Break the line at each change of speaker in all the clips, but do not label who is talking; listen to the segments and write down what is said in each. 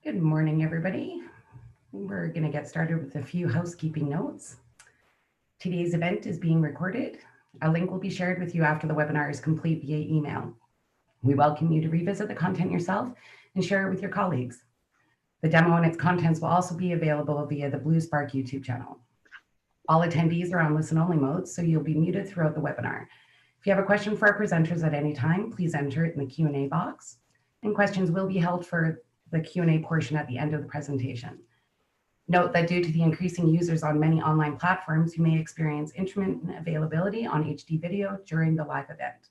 Good morning, everybody. We're going to get started with a few housekeeping notes. Today's event is being recorded. A link will be shared with you after the webinar is complete via email. We welcome you to revisit the content yourself and share it with your colleagues. The demo and its contents will also be available via the BlueSpark YouTube channel. All attendees are on listen-only mode, so you'll be muted throughout the webinar. If you have a question for our presenters at any time, please enter it in the Q&A box, and questions will be held for the Q&A portion at the end of the presentation. Note that due to the increasing users on many online platforms, you may experience intermittent availability on HD video during the live event.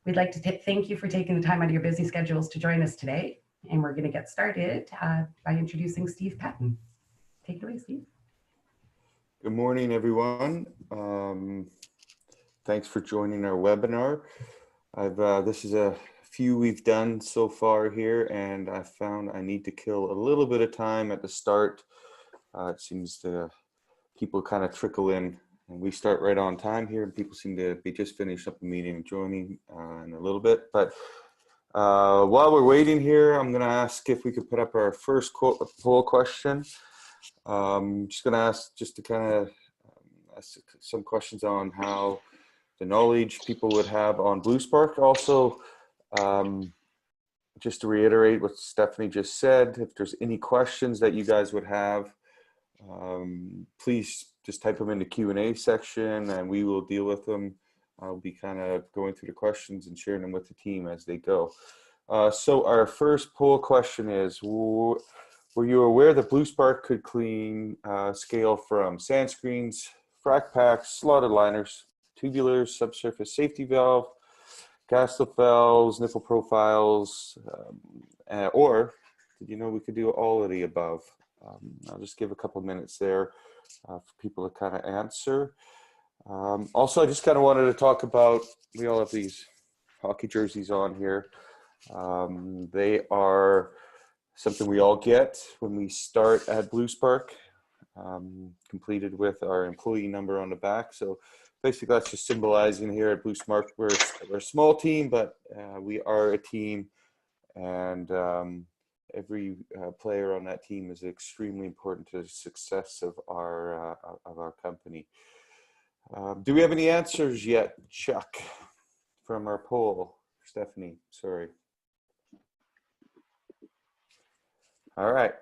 We'd like to thank you for taking the time out of your busy schedules to join us today, and we're going to get started by introducing Steve Patton. Take it away, Steve.
Good morning, everyone. Thanks for joining our webinar. This is a few we've done so far here, and I found I need to kill a little bit of time at the start. It seems people kind of trickle in, and we start right on time here, and people seem to be just finished up the meeting and joining in a little bit. But while we're waiting here, I'm going to ask if we could put up our first poll question. Just going to ask just to kind of ask some questions on how the knowledge people would have on BlueSpark. Also, just to reiterate what Stephanie just said, if there's any questions that you guys would have, please just type them in the Q&A section and we will deal with them. I'll be kind of going through the questions and sharing them with the team as they go. So our first poll question is, were you aware that BlueSpark could clean scale from sand screens, frac packs, slotted liners, tubulars, subsurface safety valve, gasket valves, nipple profiles, or did you know we could do all of the above? I'll just give a couple minutes there for people to kind of answer. Also, I just kind of wanted to talk about, we all have these hockey jerseys on here. They are something we all get when we start at BlueSpark, completed with our employee number on the back. So basically that's just symbolizing here at BlueSpark, we're a small team, but we are a team, and every player on that team is extremely important to the success of our company. Do we have any answers yet, Chuck, from our poll? Stephanie, sorry. All right,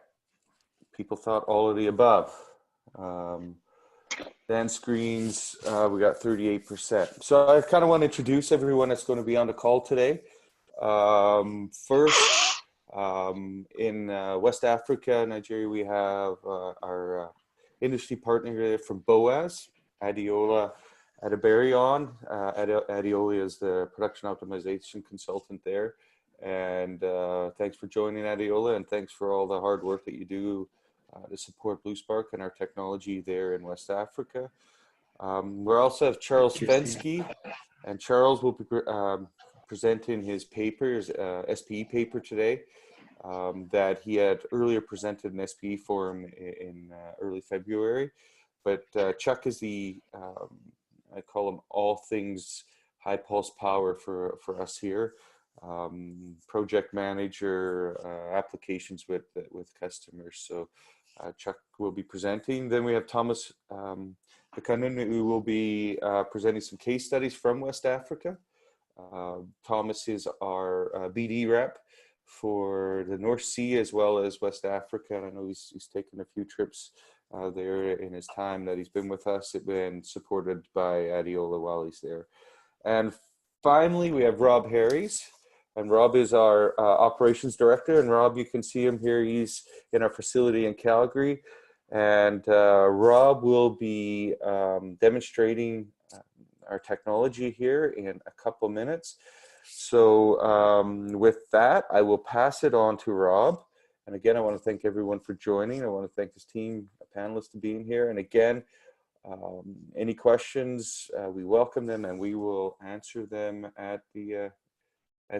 people thought all of the above. Sand screens, we got 38%. So I kind of want to introduce everyone that's going to be on the call today. First, in West Africa, Nigeria, we have our industry partner from BOAS, Adeola Adebarion. Adeola is the production optimization consultant there. And thanks for joining, Adeola, and thanks for all the hard work that you do to support BlueSpark and our technology there in West Africa. We also have Charles Fensky, and Charles will be presenting his paper, his SPE paper today, that he had earlier presented an SPE forum in early February. But Chuck is the, I call him all things high pulse power for us here. Project manager, applications with customers. So Chuck will be presenting. Then we have Thomas Buchanan, who will be presenting some case studies from West Africa. Thomas is our BD rep for the North Sea as well as West Africa. And I know he's taken a few trips there in his time that he's been with us. It's been supported by Adeola while he's there. And finally, we have Rob Harries. And Rob is our operations director. And Rob, you can see him here. He's in our facility in Calgary. And Rob will be demonstrating our technology here in a couple minutes. So with that, I will pass it on to Rob. And again, I want to thank everyone for joining. I want to thank this team, panelists, for being here. And again, any questions, we welcome them and we will answer them at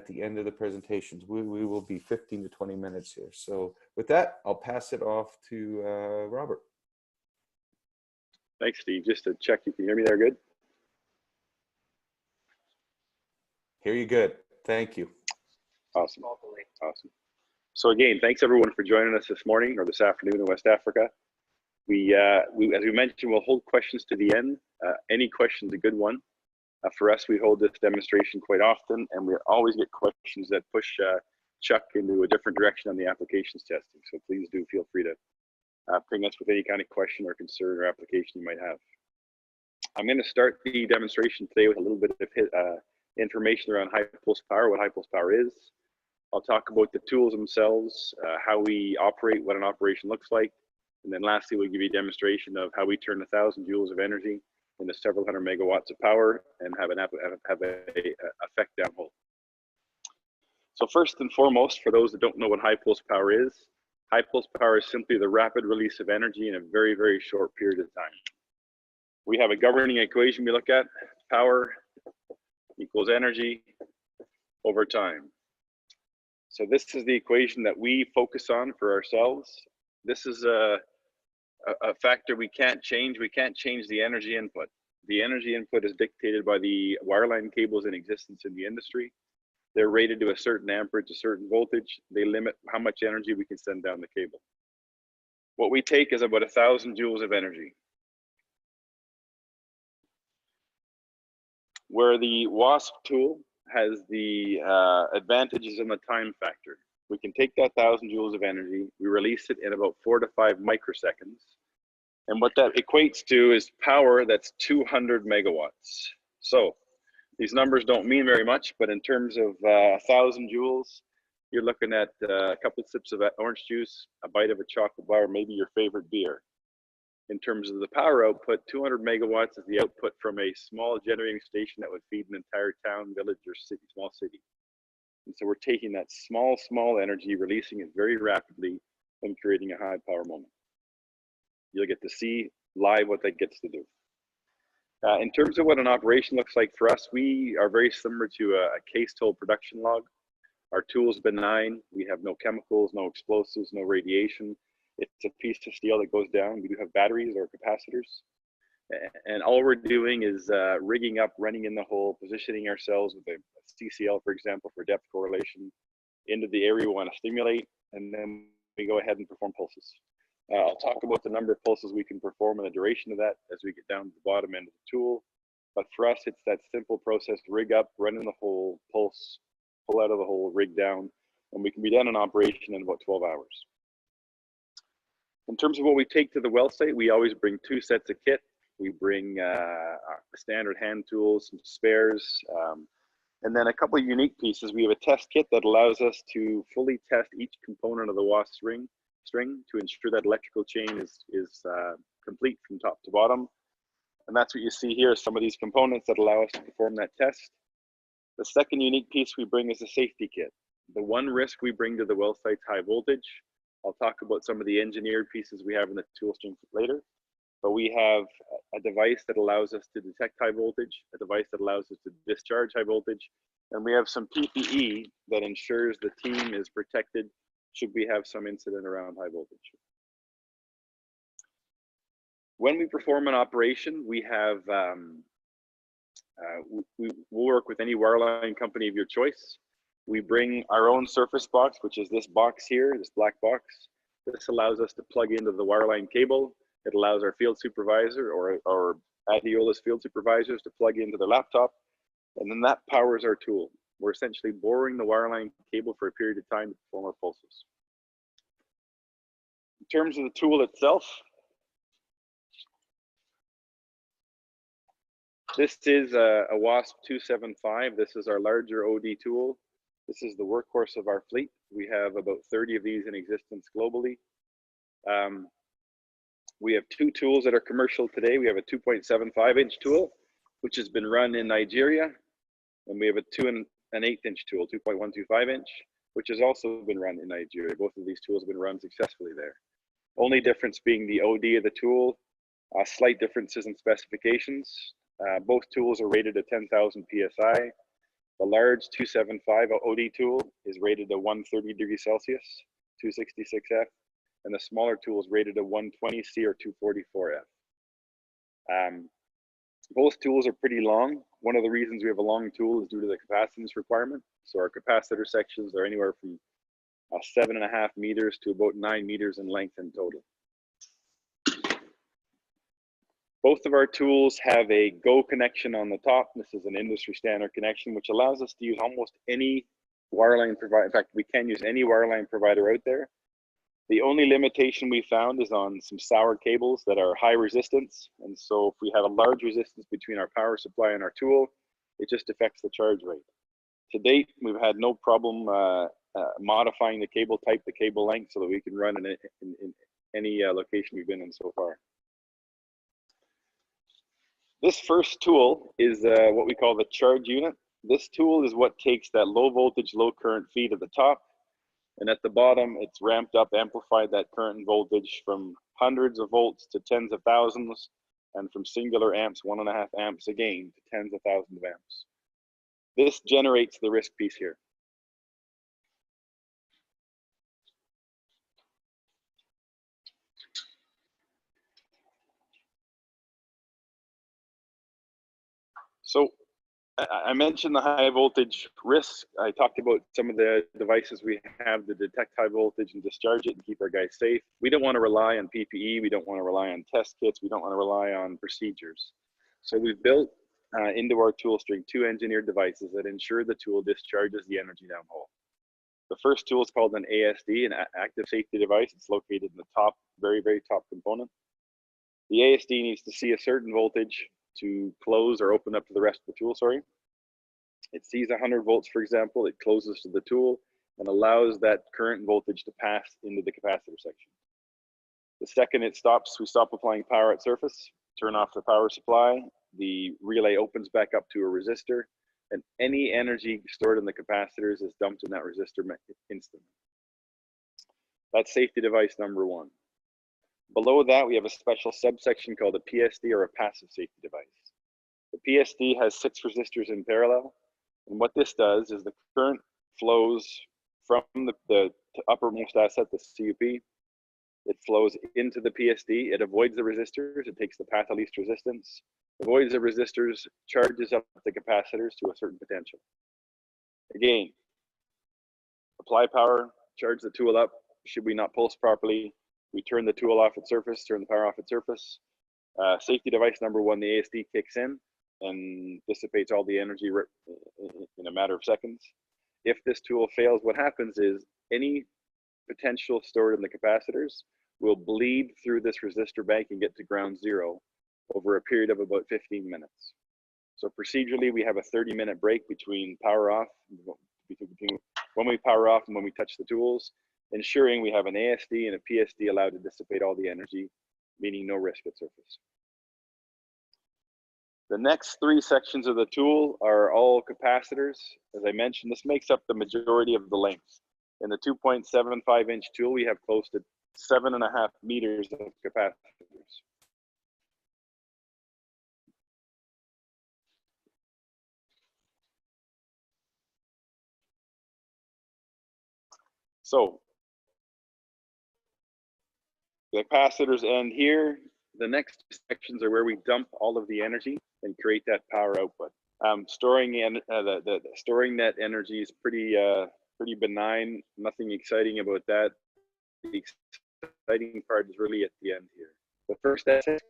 the end of the presentations. We will be 15 to 20 minutes here. So with that, I'll pass it off to Robert.
Thanks, Steve. Just to check, you can hear me there good?
Hear you good. Thank you.
Awesome. Awesome. So again, thanks everyone for joining us this morning or this afternoon in West Africa. As we mentioned, we'll hold questions to the end. Any question's a good one. For us, we hold this demonstration quite often, and we always get questions that push Chuck into a different direction on the applications testing. So please do feel free to ping us with any kind of question or concern or application you might have. I'm going to start the demonstration today with a little bit of information around high pulse power, what high pulse power is. I'll talk about the tools themselves, how we operate, what an operation looks like. And then lastly, we'll give you a demonstration of how we turn 1,000 joules of energy into several hundred megawatts of power and have an effect downhole. So first and foremost, for those that don't know what high pulse power is simply the rapid release of energy in a very, very short period of time. We have a governing equation we look at, power equals energy over time. So this is the equation that we focus on for ourselves. This is a factor we can't change. We can't change the energy input. The energy input is dictated by the wireline cables in existence in the industry. They're rated to a certain amperage, a certain voltage. They limit how much energy we can send down the cable. What we take is about 1,000 joules of energy. Where the WASP tool has the advantages in the time factor. We can take that 1,000 joules of energy, we release it in about 4 to 5 microseconds. And what that equates to is power that's 200 megawatts. So these numbers don't mean very much, but in terms of 1,000 joules, you're looking at a couple of sips of orange juice, a bite of a chocolate bar, maybe your favorite beer. In terms of the power output, 200 megawatts is the output from a small generating station that would feed an entire town, village, or city, small city. And so we're taking that small energy, releasing it very rapidly and creating a high power moment. You'll get to see live what that gets to do. In terms of what an operation looks like for us, we are very similar to a case tool production log. Our tool is benign. We have no chemicals, no explosives, no radiation. It's a piece of steel that goes down. We do have batteries or capacitors. And all we're doing is rigging up, running in the hole, positioning ourselves with a CCL, for example, for depth correlation into the area we want to stimulate. And then we go ahead and perform pulses. I'll talk about the number of pulses we can perform and the duration of that as we get down to the bottom end of the tool. But for us, it's that simple process: rig up, run in the hole, pulse, pull out of the hole, rig down, and we can be done in operation in about 12 hours. In terms of what we take to the well site, we always bring 2 sets of kit. We bring standard hand tools, some spares, and then a couple of unique pieces. We have a test kit that allows us to fully test each component of the WASP string to ensure that electrical chain is complete from top to bottom. And that's what you see here, some of these components that allow us to perform that test. The second unique piece we bring is a safety kit. The one risk we bring to the well site's high voltage. I'll talk about some of the engineered pieces we have in the tool string later. But we have a device that allows us to detect high voltage, a device that allows us to discharge high voltage, and we have some PPE that ensures the team is protected should we have some incident around high voltage. When we perform an operation, we have we'll work with any wireline company of your choice. We bring our own surface box, which is this box here, this black box. This allows us to plug into the wireline cable. It allows our field supervisor or Adiola's field supervisors to plug into their laptop, and then that powers our tool. We're essentially boring the wireline cable for a period of time to perform our pulses. In terms of the tool itself, this is a WASP 275. This is our larger OD tool. This is the workhorse of our fleet. We have about 30 of these in existence globally. We have 2 tools that are commercial today. We have a 2.75-inch tool, which has been run in Nigeria, and we have a 2 1/8-inch tool, 2.125-inch, which has also been run in Nigeria. Both of these tools have been run successfully there. Only difference being the OD of the tool, slight differences in specifications. Both tools are rated at 10,000 PSI. The large 275 OD tool is rated at 130 degrees Celsius, 266F, and the smaller tool is rated at 120C or 244F. Both tools are pretty long. One of the reasons we have a long tool is due to the capacitance requirement. So our capacitor sections are anywhere from 7.5 meters to about 9 meters in length in total. Both of our tools have a Go connection on the top. This is an industry standard connection, which allows us to use almost any wireline provider. In fact, we can use any wireline provider out there. The only limitation we found is on some sour cables that are high resistance. And so if we have a large resistance between our power supply and our tool, it just affects the charge rate. To date, we've had no problem modifying the cable type, the cable length, so that we can run in any location we've been in so far. This first tool is what we call the charge unit. This tool is what takes that low voltage, low current feed at the top, and at the bottom, it's ramped up, amplified that current and voltage from hundreds of volts to tens of thousands, and from singular amps, 1.5 amps again, to tens of thousands of amps. This generates the risk piece here. So I mentioned the high voltage risk. I talked about some of the devices we have to detect high voltage and discharge it and keep our guys safe. We don't want to rely on PPE. We don't want to rely on test kits. We don't want to rely on procedures. So we've built into our tool string 2 engineered devices that ensure the tool discharges the energy downhole. The first tool is called an ASD, an active safety device. It's located in the top, very, very top component. The ASD needs to see a certain voltage to close or open up to the rest of the tool, sorry. It sees 100 volts, for example, it closes to the tool and allows that current voltage to pass into the capacitor section. The second it stops, we stop applying power at surface, turn off the power supply, the relay opens back up to a resistor, and any energy stored in the capacitors is dumped in that resistor instantly. That's safety device number 1. Below that, we have a special subsection called a PSD, or a passive safety device. The PSD has 6 resistors in parallel, and what this does is the current flows from the uppermost asset, the CUP. It flows into the PSD. It avoids the resistors. It takes the path of least resistance, avoids the resistors, charges up the capacitors to a certain potential. Again, apply power, charge the tool up. Should we not pulse properly, we turn the tool off at surface, turn the power off at surface. Safety device number 1, the ASD kicks in and dissipates all the energy in a matter of seconds. If this tool fails, what happens is any potential stored in the capacitors will bleed through this resistor bank and get to ground zero over a period of about 15 minutes. So procedurally, we have a 30-minute break between power off, between when we power off and when we touch the tools, ensuring we have an ASD and a PSD allowed to dissipate all the energy, meaning no risk at surface. The next 3 sections of the tool are all capacitors. As I mentioned, this makes up the majority of the length. In the 2.75-inch tool, we have close to 7.5 meters of capacitors. So the capacitors end here. The next sections are where we dump all of the energy and create that power output. Storing that energy is pretty benign. Nothing exciting about that. The exciting part is really at the end here. The first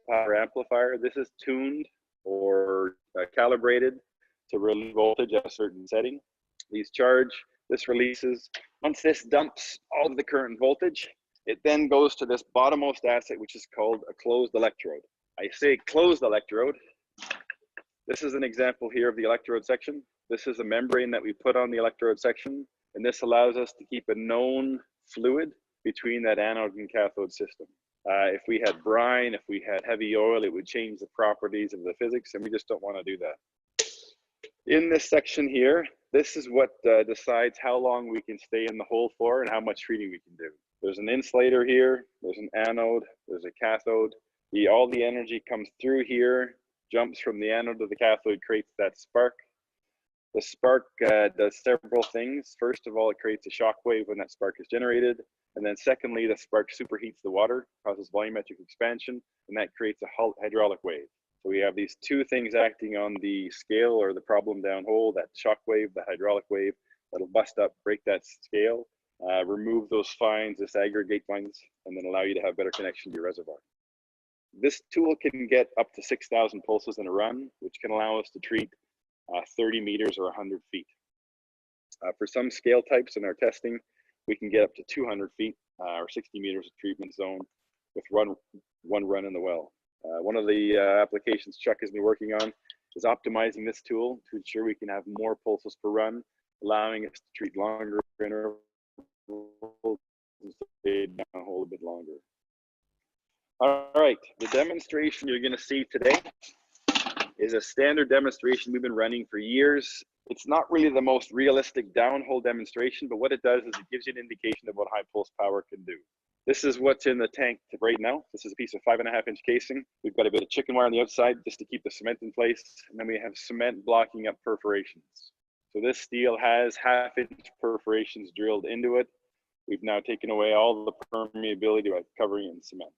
power amplifier. This is tuned or calibrated to release voltage at a certain setting. These charge. This releases. Once this dumps all of the current voltage, it then goes to this bottommost asset, which is called a closed electrode. I say closed electrode. This is an example here of the electrode section. This is a membrane that we put on the electrode section, and this allows us to keep a known fluid between that anode and cathode system. If we had brine, if we had heavy oil, it would change the properties of the physics, and we just don't want to do that. In this section here, this is what decides how long we can stay in the hole for and how much treating we can do. There's an insulator here, there's an anode, there's a cathode. All the energy comes through here, jumps from the anode to the cathode, creates that spark. The spark does several things. First of all, it creates a shock wave when that spark is generated. And then secondly, the spark superheats the water, causes volumetric expansion, and that creates a hydraulic wave. So we have these 2 things acting on the scale or the problem downhole, that shock wave, the hydraulic wave, that'll bust up, break that scale. remove those fines, disaggregate fines, and then allow you to have better connection to your reservoir. This tool can get up to 6,000 pulses in a run, which can allow us to treat 30 meters or 100 feet. For some scale types in our testing, we can get up to 200 feet or 60 meters of treatment zone with one run in the well. One of the applications Chuck has been working on is optimizing this tool to ensure we can have more pulses per run, allowing us to treat longer intervals and stay downhole a bit longer. All right, the demonstration you're going to see today is a standard demonstration we've been running for years. It's not really the most realistic downhole demonstration, but what it does is it gives you an indication of what high pulse power can do. This is what's in the tank right now. This is a piece of 5.5-inch casing. We've got a bit of chicken wire on the outside just to keep the cement in place. And then we have cement blocking up perforations. So this steel has 1/2-inch perforations drilled into it. We've now taken away all the permeability by covering it in cement.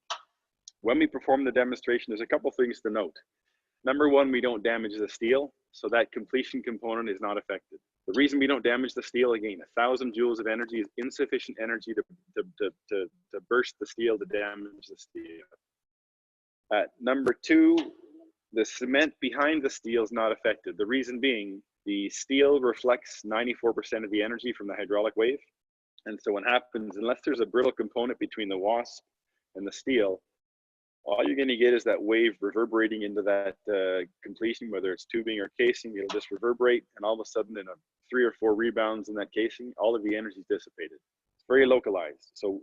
When we perform the demonstration, there's a couple things to note. Number one, we don't damage the steel, so that completion component is not affected. The reason we don't damage the steel, again, 1,000 joules of energy is insufficient energy to burst the steel to damage the steel. Number two, the cement behind the steel is not affected. The reason being, the steel reflects 94% of the energy from the hydraulic wave. And so what happens, unless there's a brittle component between the wasp and the steel, all you're going to get is that wave reverberating into that completion, whether it's tubing or casing. It'll just reverberate, and all of a sudden, in 3 or 4 rebounds in that casing, all of the energy is dissipated. It's very localized. So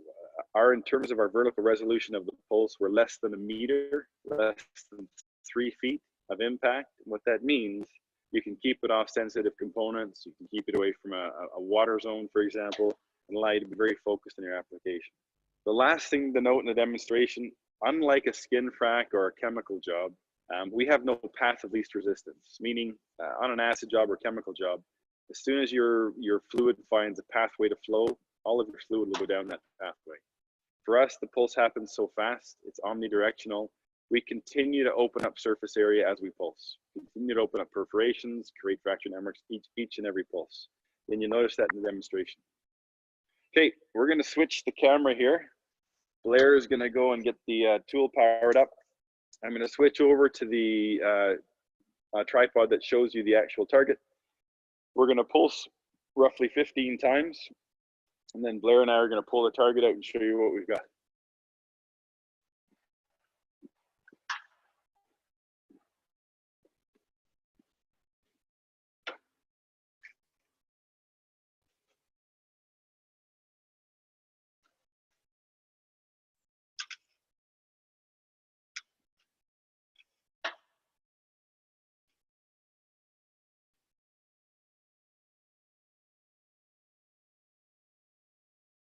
in terms of our vertical resolution of the pulse, we're less than 1 meter, less than 3 feet of impact. And what that means, you can keep it off sensitive components. You can keep it away from a water zone, for example, and allow you to be very focused in your application. The last thing to note in the demonstration, unlike a skin frac or a chemical job, we have no path of least resistance, meaning on an acid job or chemical job, as soon as your fluid finds a pathway to flow, all of your fluid will go down that pathway. For us, the pulse happens so fast, it's omnidirectional. We continue to open up surface area as we pulse. Continue to open up perforations, create fracture networks each and every pulse. Then you notice that in the demonstration. Okay, we're going to switch the camera here. Blair is going to go and get the tool powered up. I'm going to switch over to the tripod that shows you the actual target. We're going to pulse roughly 15 times, and then Blair and I are going to pull the target out and show you what we've got.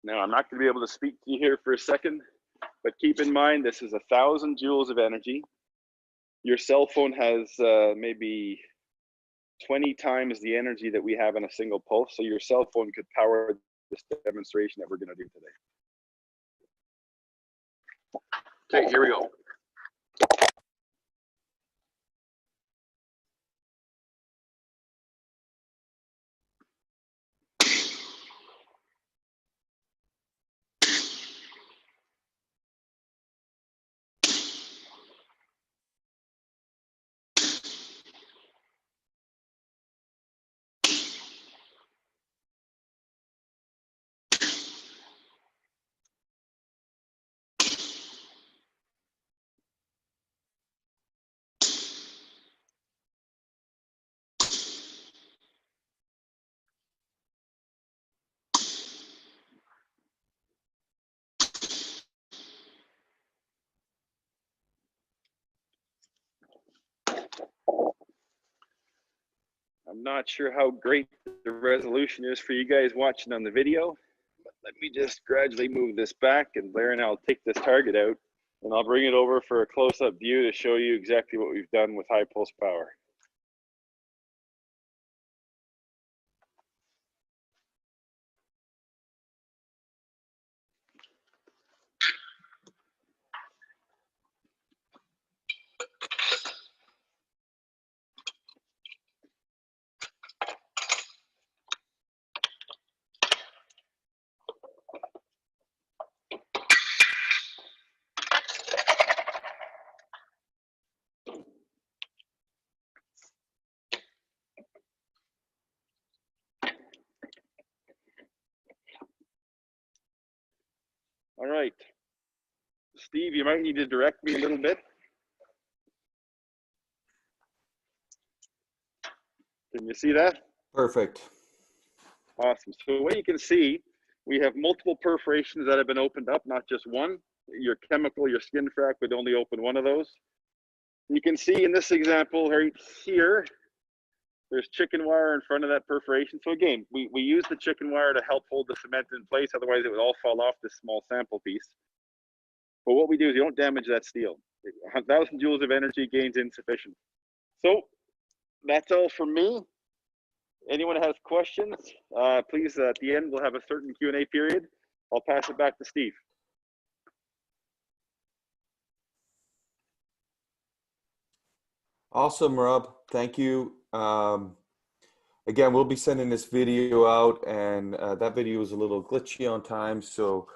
Now, I'm not going to be able to speak to you here for a second, but keep in mind, this is 1,000 joules of energy. Your cell phone has maybe 20 times the energy that we have in a single pulse. So your cell phone could power this demonstration that we're going to do today. Okay, here we go. I'm not sure how great the resolution is for you guys watching on the video, but let me just gradually move this back, and Blair and I'll take this target out, and I'll bring it over for a close-up view to show you exactly what we've done with high pulse power. Steve, you might need to direct me a little bit. Can you see that?
Perfect.
Awesome. So what you can see, we have multiple perforations that have been opened up, not just one. Your chemical, your skin frac would only open one of those. You can see in this example right here, there's chicken wire in front of that perforation. So again, we use the chicken wire to help hold the cement in place. Otherwise, it would all fall off this small sample piece. But what we do is you don't damage that steel. 1,000 joules of energy gains insufficient. So that's all from me. Anyone has questions, please, at the end, we'll have a certain Q&A period. I'll pass it back to Steve.
Awesome, Rob. Thank you. Again, we'll be sending this video out, and that video is a little glitchy on time, so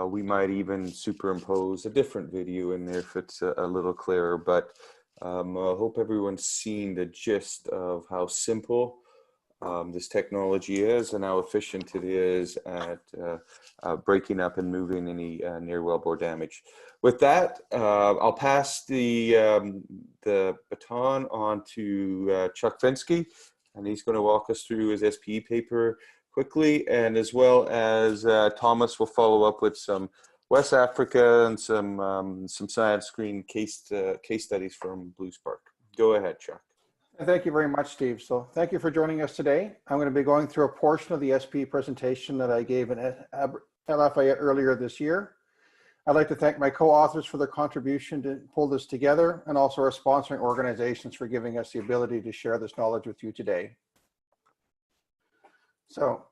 we might even superimpose a different video in there if it's a little clearer. But I hope everyone's seen the gist of how simple this technology is and how efficient it is at breaking up and moving any near wellbore damage. With that, I'll pass the baton on to Chuck Finsky, and he's going to walk us through his SPE paper quickly, and as well as Thomas will follow up with some West Africa and some science screen case studies from Blue Spark. Go ahead, Chuck.
Thank you very much, Steve. So thank you for joining us today. I'm going to be going through a portion of the SPE presentation that I gave in Lafayette earlier this year. I'd like to thank my co-authors for their contribution to pull this together, and also our sponsoring organizations for giving us the ability to share this knowledge with you today. So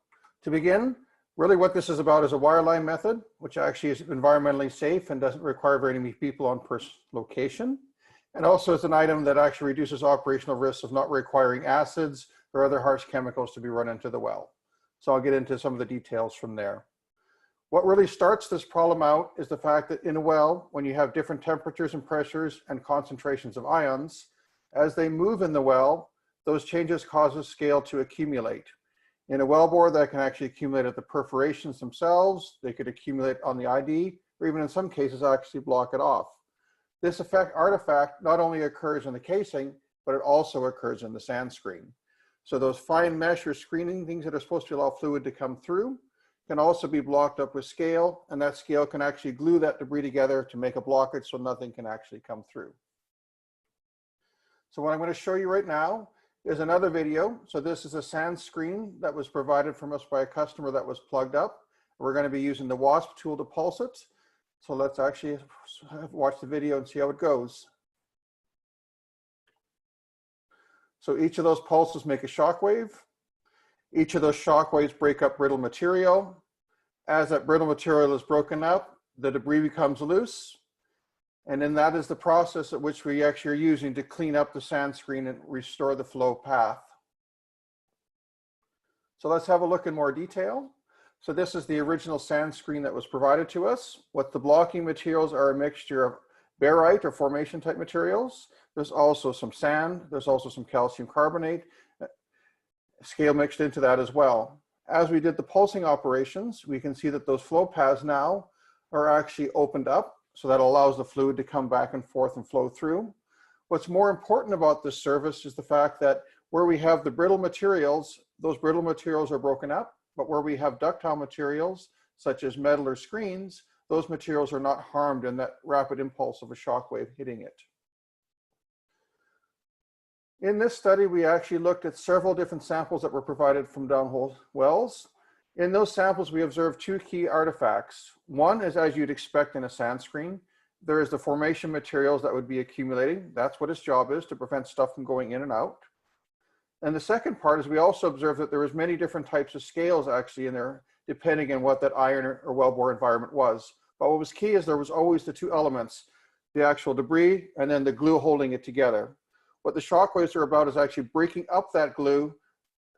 to begin, really what this is about is a wireline method, which actually is environmentally safe and doesn't require very many people on per location. And also it's an item that actually reduces operational risks of not requiring acids or other harsh chemicals to be run into the well. So I'll get into some of the details from there. What really starts this problem out is the fact that in a well, when you have different temperatures and pressures and concentrations of ions, as they move in the well, those changes cause scale to accumulate. In a wellbore, that can actually accumulate at the perforations themselves. They could accumulate on the ID, or even in some cases actually block it off. This artifact not only occurs in the casing, but it also occurs in the sand screen. So those fine mesh or screening things that are supposed to allow fluid to come through can also be blocked up with scale, and that scale can actually glue that debris together to make a blockage so nothing can actually come through. So what I'm going to show you right now is another video. So this is a sand screen that was provided from us by a customer that was plugged up. We're going to be using the WASP tool to pulse it. So let's actually watch the video and see how it goes. So each of those pulses make a shock wave. Each of those shock waves break up brittle material. As that brittle material is broken up, the debris becomes loose. And then that is the process at which we actually are using to clean up the sand screen and restore the flow path. So let's have a look in more detail. So this is the original sand screen that was provided to us. What the blocking materials are a mixture of barite or formation type materials. There's also some sand. There's also some calcium carbonate, scale mixed into that as well. As we did the pulsing operations, we can see that those flow paths now are actually opened up. So that allows the fluid to come back and forth and flow through. What's more important about this service is the fact that where we have the brittle materials, those brittle materials are broken up. But where we have ductile materials, such as metal or screens, those materials are not harmed in that rapid impulse of a shock wave hitting it. In this study, we actually looked at several different samples that were provided from downhole wells. In those samples, we observed two key artifacts. One is, as you'd expect in a sand screen, there is the formation materials that would be accumulating. That's what its job is, to prevent stuff from going in and out. And the second part is we also observed that there was many different types of scales actually in there, depending on what that iron or wellbore environment was. But what was key is there was always the two elements, the actual debris and then the glue holding it together. What the shock waves are about is actually breaking up that glue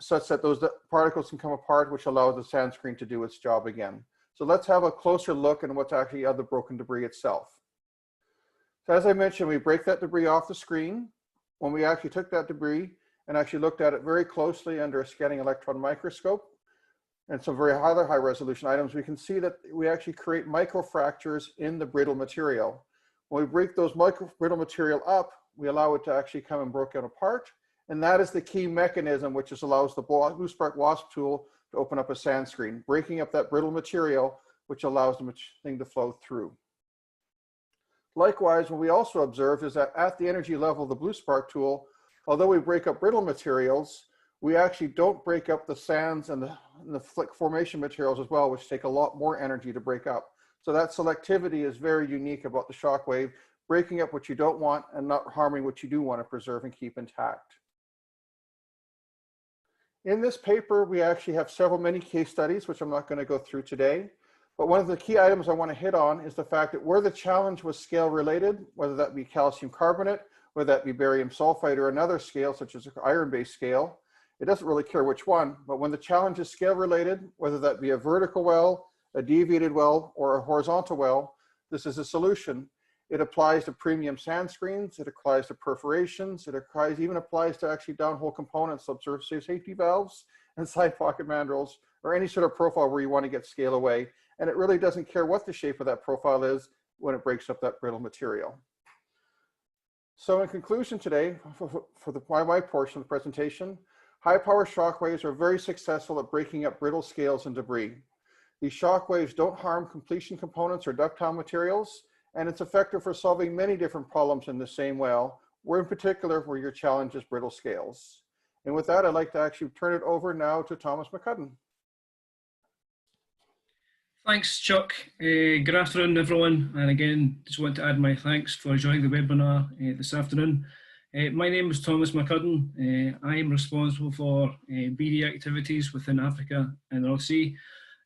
such that those particles can come apart, which allows the sand screen to do its job again. So let's have a closer look at what's actually of the broken debris itself. So as I mentioned, we break that debris off the screen. When we actually took that debris and actually looked at it very closely under a scanning electron microscope, and some very other high resolution items, we can see that we actually create microfractures in the brittle material. When we break those brittle material up, we allow it to actually come and broken apart. And that is the key mechanism which allows the Blue Spark WASP tool to open up a sand screen, breaking up that brittle material, which allows the thing to flow through. Likewise, what we also observed is that at the energy level of the Blue Spark tool, although we break up brittle materials, we actually don't break up the sands and the flick formation materials as well, which take a lot more energy to break up. So that selectivity is very unique about the shockwave, breaking up what you don't want and not harming what you do want to preserve and keep intact. In this paper, we actually have many case studies, which I'm not going to go through today. But one of the key items I want to hit on is the fact that where the challenge was scale related, whether that be calcium carbonate, whether that be barium sulfide or another scale, such as an iron-based scale, it doesn't really care which one, but when the challenge is scale related, whether that be a vertical well, a deviated well, or a horizontal well, this is a solution. It applies to premium sand screens, it applies to perforations, it even applies to actually downhole components, subsurface safety valves, and side pocket mandrels, or any sort of profile where you want to get scale away. And it really doesn't care what the shape of that profile is when it breaks up that brittle material. So in conclusion today, for my portion of the presentation, high power shockwaves are very successful at breaking up brittle scales and debris. These shockwaves don't harm completion components or ductile materials, and it's effective for solving many different problems in the same well, where in particular where your challenge is brittle scales. And with that, I'd like to actually turn it over now to Thomas McCudden.
Thanks, Chuck. Good afternoon, everyone. And again, just want to add my thanks for joining the webinar this afternoon. My name is Thomas McCudden. I am responsible for BD activities within Africa and the North Sea.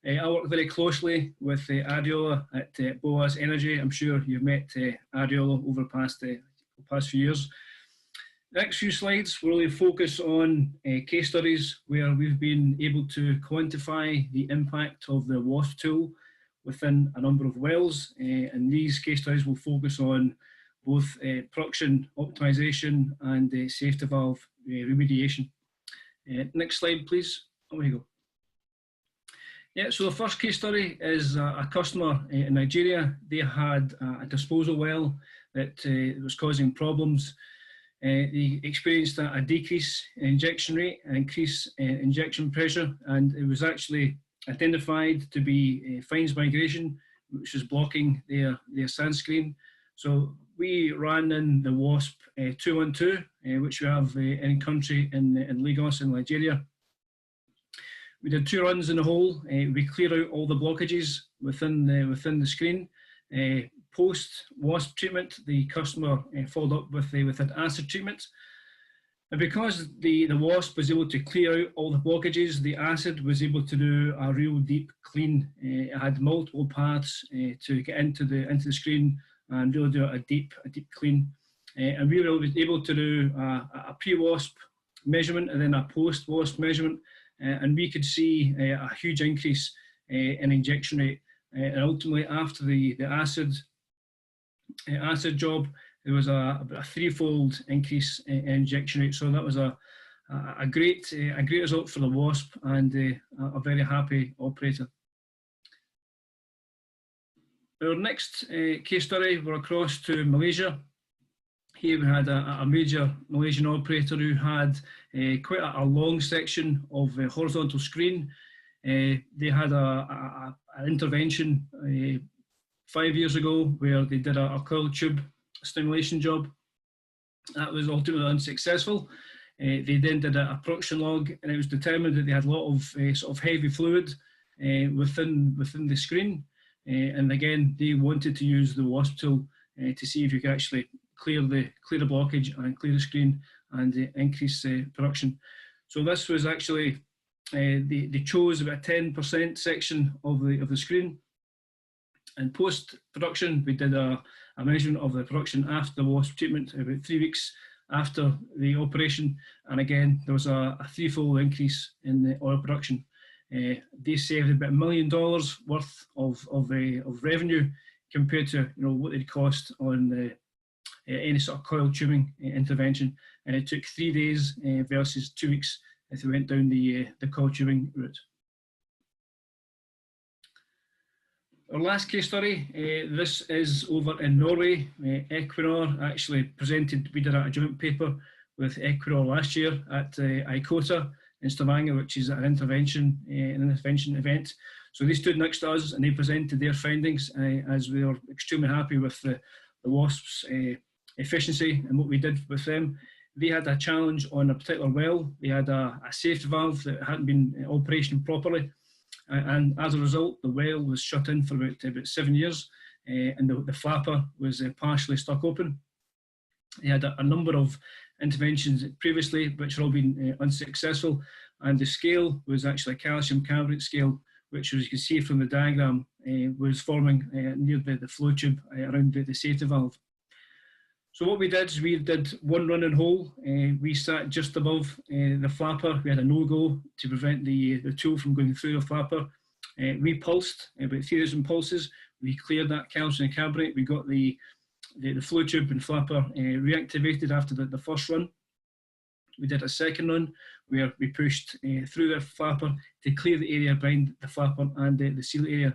I work very closely with Adiola at BOAS Energy. I'm sure you've met Adiola over the past few years. The next few slides will really focus on case studies where we've been able to quantify the impact of the WASP tool within a number of wells. And these case studies will focus on both production optimization and safety valve remediation. Next slide, please. Away you go. Yeah, so the first case study is a customer in Nigeria. They had a disposal well that was causing problems. They experienced a decrease in injection rate, an increase in injection pressure, and it was actually identified to be fines migration, which was blocking their sand screen. So we ran in the WASP 212, which we have in country in Lagos in Nigeria. We did 2 runs in the hole. We cleared out all the blockages within the screen. Post WASP treatment, the customer followed up with an acid treatment. And because the WASP was able to clear out all the blockages, the acid was able to do a real deep clean. It had multiple paths to get into the screen and really do a deep clean. And we were able to do a pre-WASP measurement and then a post-WASP measurement. And we could see a huge increase in injection rate. And ultimately, after the acid job, there was a 3-fold increase in injection rate. So that was a great result for the WASP and a very happy operator. Our next case study, we're across to Malaysia. Here we had a major Malaysian operator who had quite a long section of horizontal screen. They had an intervention 5 years ago where they did a coil tube stimulation job. That was ultimately unsuccessful. They then did a production log, and it was determined that they had a lot of sort of heavy fluid within the screen. And again, they wanted to use the WASP tool to see if you could actually clear the blockage and clear the screen and increase production. So this was actually they chose about a 10% section of the screen. And post production, we did a measurement of the production after the WASP treatment about 3 weeks after the operation, and again there was a 3-fold increase in the oil production. They saved about $1 million worth of revenue compared to what they'd cost on any sort of coil tubing intervention, and it took 3 days versus 2 weeks if we went down the coil tubing route. Our last case study, this is over in Norway. Equinor actually presented, we did a joint paper with Equinor last year at ICOTA in Stavanger, which is an intervention event. So they stood next to us and they presented their findings as we were extremely happy with the WASP's efficiency and what we did with them. They had a challenge on a particular well. They had a safety valve that hadn't been operating properly. And as a result, the well was shut in for about 7 years, and the flapper was partially stuck open. They had a number of interventions previously, which had all been unsuccessful, and the scale was actually a calcium carbonate scale, which, as you can see from the diagram, was forming near the flow tube around the safety valve. So what we did is we did one running hole. We sat just above the flapper. We had a no-go to prevent the tool from going through the flapper. We pulsed about 3,000 pulses. We cleared that calcium carbonate. We got the flow tube and flapper reactivated after the first run. We did a second run where we pushed through the flapper to clear the area behind the flapper and the seal area.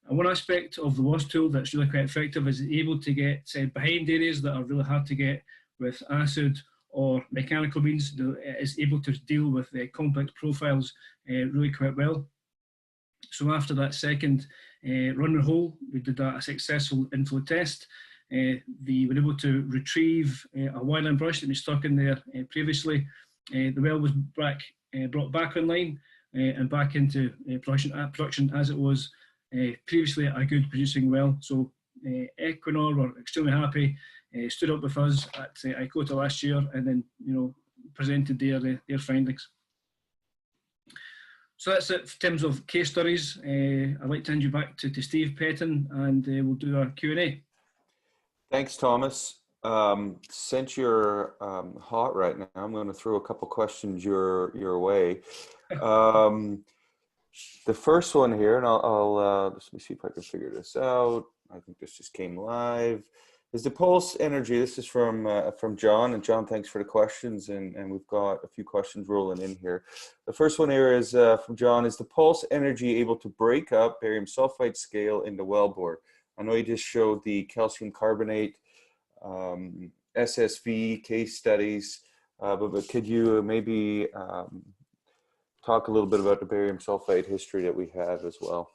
And one aspect of the WASP tool that's really quite effective is able to get behind areas that are really hard to get with acid or mechanical means. It's able to deal with complex profiles really quite well. So after that second run and hole, we did a successful inflow test. We were able to retrieve a wireline brush that was stuck in there previously. The well was brought back online and back into production as it was previously a good producing well. So Equinor were extremely happy, stood up with us at ICOTA last year, and then presented their findings. So that's it in terms of case studies. I'd like to hand you back to Steve Pettin, and we'll do our Q&A.
Thanks, Thomas. Since you're hot right now, I'm going to throw a couple questions your way. The first one here, and I'll let me see if I can figure this out. I think this just came live. Is the pulse energy? This is from John, and John, thanks for the questions, and we've got a few questions rolling in here. The first one here is from John. Is the pulse energy able to break up barium sulfide scale into wellbore? I know you just showed the calcium carbonate SSV case studies, but could you maybe talk a little bit about the barium sulfide history that we have as well?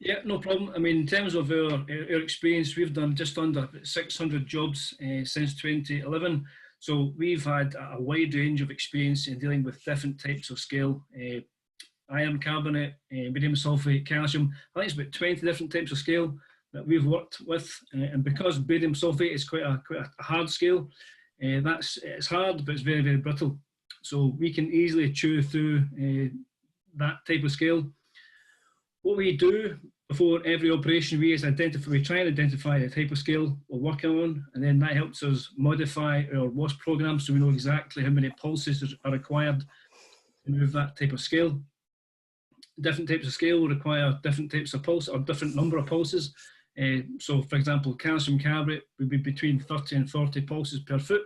Yeah, no problem. I mean, in terms of our experience, we've done just under 600 jobs since 2011. So we've had a wide range of experience in dealing with different types of scale. Iron carbonate, barium sulfate, calcium. I think it's about 20 different types of scale that we've worked with. And because barium sulfate is quite a hard scale, it's hard, but it's very, very brittle. So we can easily chew through that type of scale. What we do before every operation, we try and identify the type of scale we're working on, and then that helps us modify our WASP program so we know exactly how many pulses are required to move that type of scale. Different types of scale will require different types of pulse or different number of pulses. So for example, calcium carbonate would be between 30 and 40 pulses per foot.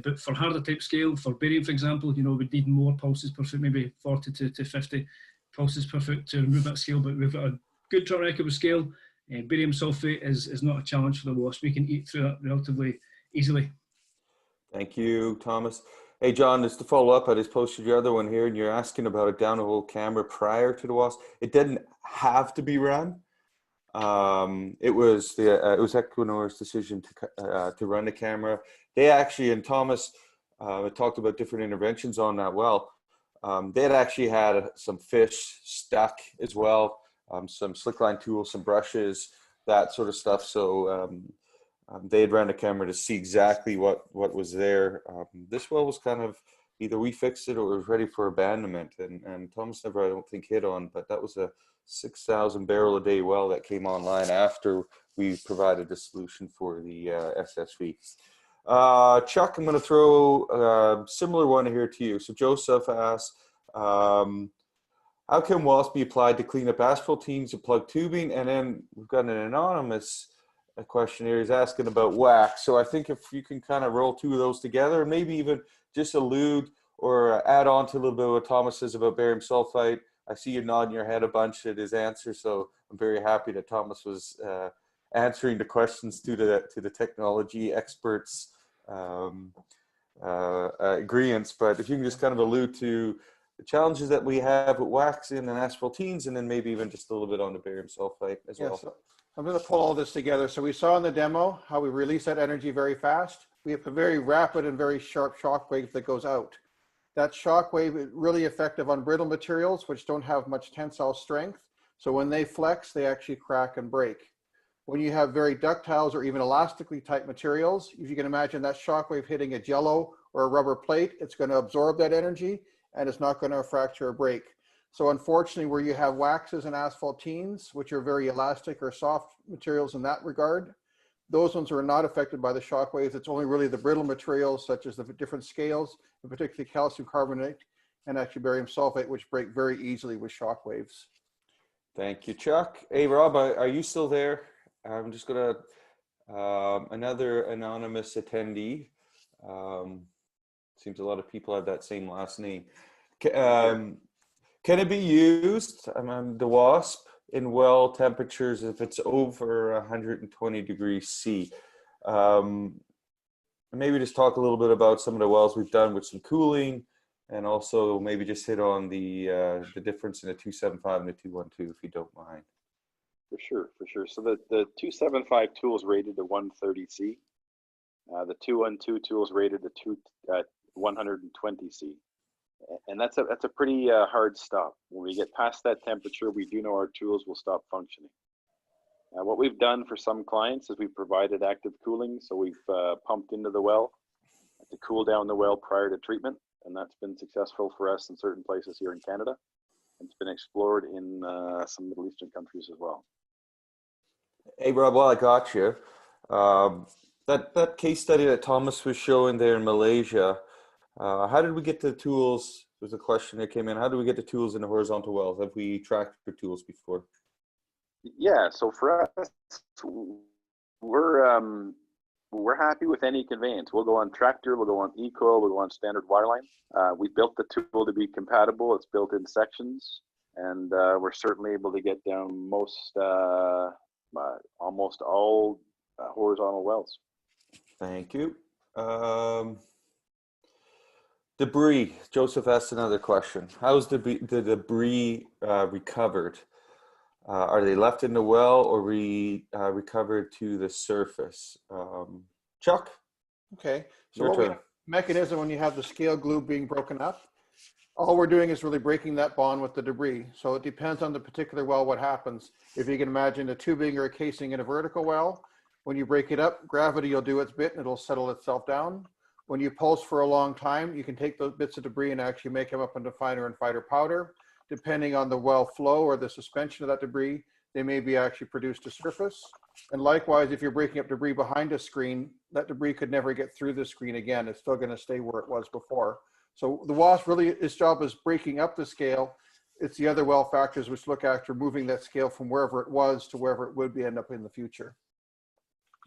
But for harder type scale, for barium, for example, we'd need more pulses per foot, maybe 40 to 50 pulses per foot to remove that scale. But we've got a good track record with scale. Barium sulfate is not a challenge for the WASP. We can eat through that relatively easily.
Thank you, Thomas. Hey, John, just to follow up, I just posted your other one here, and you're asking about a down-hole camera prior to the WASP. It didn't have to be run. It was Equinor's decision to run the camera. They actually, and Thomas talked about different interventions on that well. They had actually had some fish stuck as well, some slickline tools, some brushes, that sort of stuff. So they had ran the camera to see exactly what was there. This well was kind of either we fixed it or it was ready for abandonment. And Thomas never, I don't think, hit on, but that was a 6,000 barrel a day well that came online after we provided the solution for the SSV. Chuck, I'm going to throw a similar one here to you. So Joseph asks, how can WASP be applied to clean up asphaltenes and plug tubing? And then we've got an anonymous question here. He's asking about wax. So I think if you can kind of roll two of those together, maybe even just allude or add on to a little bit of what Thomas says about barium sulfite, I see you nodding your head a bunch at his answer, so I'm very happy that Thomas was answering the questions to the technology experts' agreements. But if you can just kind of allude to the challenges that we have with waxing and asphaltenes, and then maybe even just a little bit on the barium sulfite as well.
So I'm going to pull all this together. So we saw in the demo how we release that energy very fast. We have a very rapid and very sharp shock wave that goes out. That shock wave is really effective on brittle materials, which don't have much tensile strength. So when they flex, they actually crack and break. When you have very ductiles or even elastically tight materials, if you can imagine that shock wave hitting a jello or a rubber plate, it's going to absorb that energy and it's not going to fracture or break. So unfortunately, where you have waxes and asphaltenes, which are very elastic or soft materials in that regard, those ones are not affected by the shock waves. It's only really the brittle materials, such as the different scales, and particularly calcium carbonate and actually barium sulfate, which break very easily with shock waves.
Thank you, Chuck. Hey, Rob, are you still there? I'm just gonna, another anonymous attendee. Seems a lot of people have that same last name. Can it be used, the WASP, in well temperatures if it's over 120 degrees C? Maybe just talk a little bit about some of the wells we've done with some cooling, and also maybe just hit on the difference in the 275 and the 212, if you don't mind.
For sure. So the 275 tool is rated to 130C. The 212 tool is rated to 120C. And that's a pretty hard stop. When we get past that temperature, we do know our tools will stop functioning. What we've done for some clients is we've provided active cooling. So we've pumped into the well to cool down the well prior to treatment. And that's been successful for us in certain places here in Canada. It's been explored in some Middle Eastern countries as well.
Hey, Rob, while I got you, that case study that Thomas was showing there in Malaysia, how did we get the tools? There's a question that came in. How do we get the tools in the horizontal wells? Have we tracked the tools before?
Yeah, so for us, we're happy with any conveyance. We'll go on tractor, we'll go on e-coil, we'll go on standard wireline. We built the tool to be compatible. It's built in sections, and we're certainly able to get down almost all horizontal wells.
Thank you. Debris. Joseph asked another question. How is the debris recovered? Are they left in the well or recovered to the surface? Chuck?
Okay, so what we have, mechanism when you have the scale glue being broken up, all we're doing is really breaking that bond with the debris. So it depends on the particular well what happens. If you can imagine a tubing or a casing in a vertical well, when you break it up, gravity will do its bit and it'll settle itself down. When you pulse for a long time, you can take those bits of debris and actually make them up into finer and finer powder. Depending on the well flow or the suspension of that debris, they may be actually produced to surface. And likewise, if you're breaking up debris behind a screen, that debris could never get through the screen again. It's still going to stay where it was before. So the WASP really, its job is breaking up the scale. It's the other well factors which look after moving that scale from wherever it was to wherever it would be end up in the future.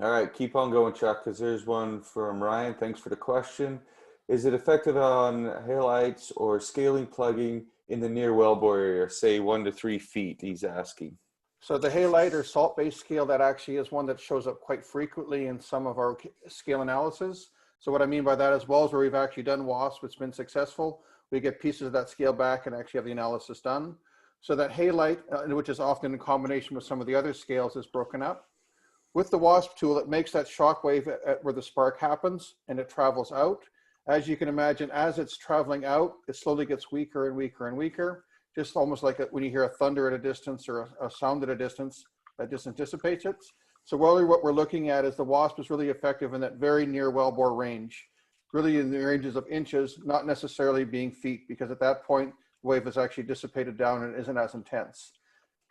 All right, keep on going, Chuck, because there's one from Ryan. Thanks for the question. Is it effective on halides or scaling plugging in the near wellbore area, say 1 to 3 feet, he's asking?
So the halide or salt-based scale, that actually is one that shows up quite frequently in some of our scale analysis. So what I mean by that is wells where we've actually done WASP, it's been successful, we get pieces of that scale back and actually have the analysis done. So that halide, which is often in combination with some of the other scales, is broken up. With the WASP tool, it makes that shock wave at where the spark happens and it travels out. As you can imagine, as it's traveling out, it slowly gets weaker and weaker and weaker, just almost like when you hear a thunder at a distance or a sound at a distance, that distance dissipates it. So really what we're looking at is the WASP is really effective in that very near wellbore range, really in the ranges of inches, not necessarily being feet, because at that point, the wave is actually dissipated down and isn't as intense,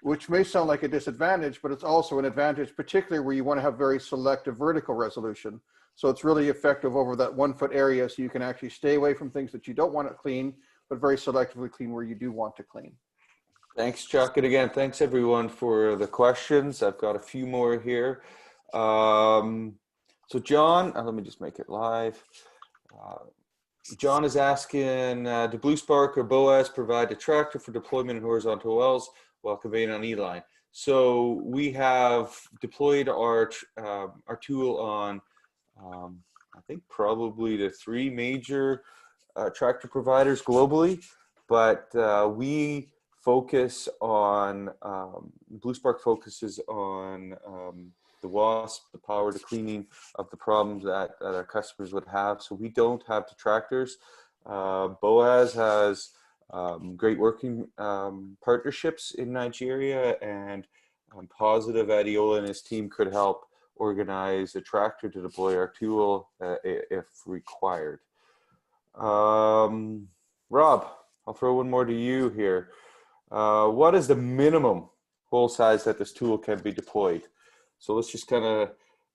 which may sound like a disadvantage, but it's also an advantage, particularly where you want to have very selective vertical resolution. So it's really effective over that 1 foot area, so you can actually stay away from things that you don't want to clean, but very selectively clean where you do want to clean.
Thanks, Chuck. And again, thanks everyone for the questions. I've got a few more here. So John, let me just make it live. John is asking, do Blue Spark or Boaz provide a tractor for deployment in horizontal wells while conveying on E-line? So we have deployed our tool on, I think probably the 3 major tractor providers globally, but we focus on, Blue Spark focuses on the WASP, the power to cleaning of the problems that our customers would have. So we don't have the tractors. Boaz has great working partnerships in Nigeria, and I'm positive Adiola and his team could help organize a tractor to deploy our tool if required. Rob, I'll throw one more to you here. What is the minimum hole size that this tool can be deployed? So let's just kind of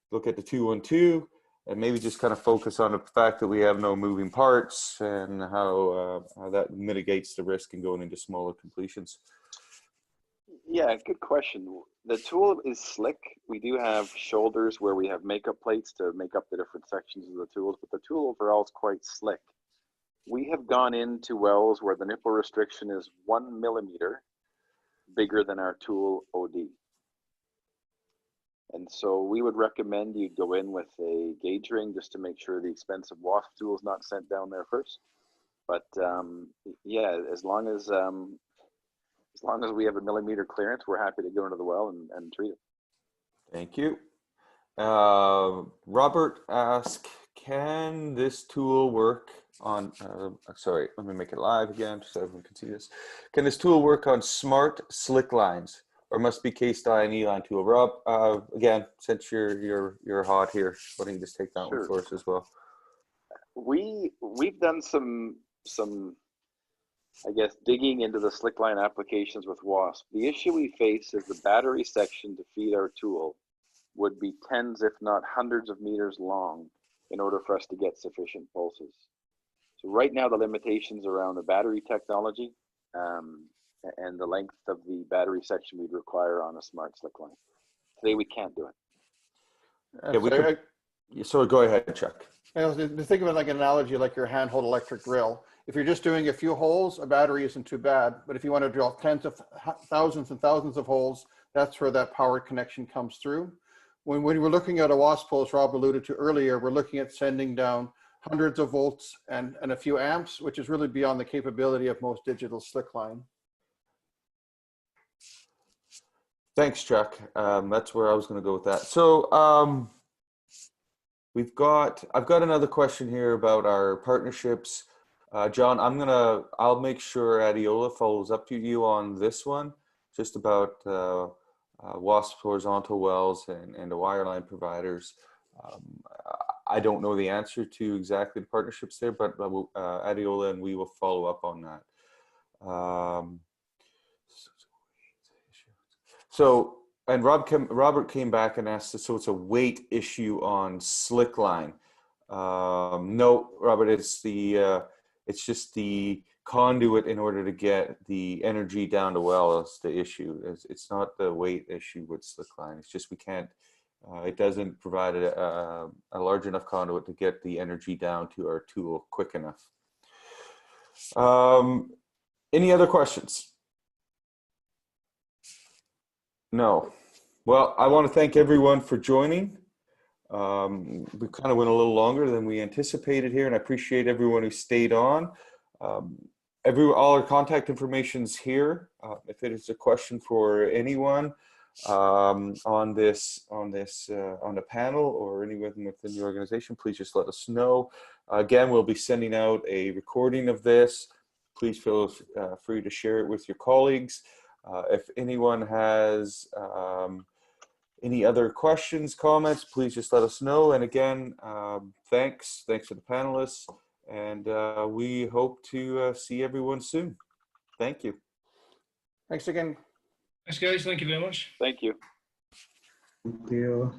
look at the 212 and maybe just kind of focus on the fact that we have no moving parts and how that mitigates the risk in going into smaller completions.
Yeah, good question. The tool is slick. We do have shoulders where we have makeup plates to make up the different sections of the tools, but the tool overall is quite slick. We have gone into wells where the nipple restriction is 1 millimeter bigger than our tool OD. And so we would recommend you go in with a gauge ring just to make sure the expensive WASP tool is not sent down there first. But yeah, as long as we have a millimeter clearance, we're happy to go into the well and treat it.
Thank you. Robert asked, can this tool work on, sorry, let me make it live again so everyone can see this. Can this tool work on smart slick lines, or must be K-Style and E-line tool? Rob, again, since you're hot here, why don't you just take that
Sure.
one for us as well?
We've done some I guess digging into the slick line applications with WASP. The issue we face is the battery section to feed our tool would be tens, if not hundreds of meters long in order for us to get sufficient pulses. So right now the limitations around the battery technology and the length of the battery section we'd require on a smart slick line. Today we can't do it.
Yeah, we could, so go ahead, Chuck.
Think of it like an analogy, like your handheld electric drill. If you're just doing a few holes, a battery isn't too bad. But if you want to drill tens of thousands and thousands of holes, that's where that power connection comes through. When we're looking at a WASP pole, as Rob alluded to earlier, we're looking at sending down hundreds of volts and a few amps, which is really beyond the capability of most digital slick line.
Thanks, Chuck. That's where I was going to go with that. So I've got another question here about our partnerships. John, I'll make sure Adiola follows up to you on this one, just about WASP horizontal wells and the wireline providers. I don't know the answer to exactly the partnerships there, but Adiola and we will follow up on that. So, and Robert came back and asked, so it's a weight issue on slick line. No, Robert, it's just the conduit in order to get the energy down the well is the issue. It's not the weight issue with slick line. It's just we can't, it doesn't provide a large enough conduit to get the energy down to our tool quick enough. Any other questions? No. Well, I want to thank everyone for joining. We kind of went a little longer than we anticipated here, and I appreciate everyone who stayed on. All our contact information's here. If it is a question for anyone on the panel or anyone within the organization, please just let us know. Again, we'll be sending out a recording of this. Please feel free to share it with your colleagues. If anyone has any other questions, comments, please just let us know. And again, thanks to the panelists, and we hope to see everyone soon. Thank you.
Thanks again.
Thanks, guys. Thank you very much.
Thank you.
Thank you.